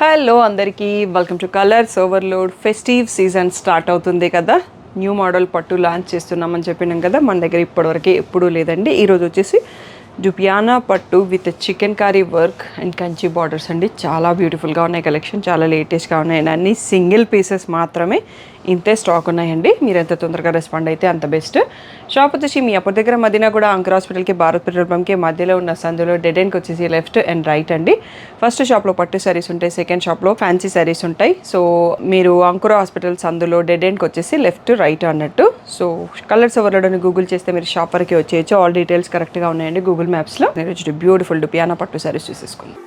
Hello అందరికీ welcome to colours overload. Festive season start అవుతుంది కదా, న్యూ మోడల్ పట్టు లాంచ్ చేస్తున్నామని చెప్పినాం కదా. మన దగ్గర ఇప్పటివరకు ఎప్పుడూ లేదండి. ఈరోజు వచ్చేసి డుపియానా పట్టు with chicken curry work and Kanchi borders అండి. చాలా బ్యూటిఫుల్గా ఉన్నాయి కలెక్షన్, చాలా లేటెస్ట్గా ఉన్నాయండి. అన్ని సింగిల్ పీసెస్ మాత్రమే, ఇంతే స్టాక్ ఉన్నాయండి. మీరు ఎంత తొందరగా రెస్పాండ్ అయితే అంత బెస్ట్. షాప్ వచ్చేసి మీ అప్పటి దగ్గర మదీనా కూడా అంకర్ హాస్పిటల్కి భారత్ పెట్రోల్ బంక్కి మధ్యలో ఉన్న సందులో డెడ్ ఎండ్కి వచ్చేసి లెఫ్ట్ అండ్ రైట్ అండి. ఫస్ట్ షాప్లో పట్టు శారీస్ ఉంటాయి, సెకండ్ షాప్లో ఫ్యాన్సీ శారీస్ ఉంటాయి. సో మీరు అంకుర హాస్పిటల్ సందులో డెడ్ ఎండ్కి వచ్చేసి లెఫ్ట్ రైట్ అన్నట్టు. సో కలర్స్ ఓవర్లోడ్ గుగల్ చేస్తే మీరు షాప్ వరకు వచ్చేయచ్చు. ఆల్ డీటెయిల్స్ కరెక్ట్గా ఉన్నాయండి గూగుల్ మ్యాప్స్లో. నేను బ్యూటిఫుల్ డుపియానా పట్టు శారీస్ చూసేసుకుందాం.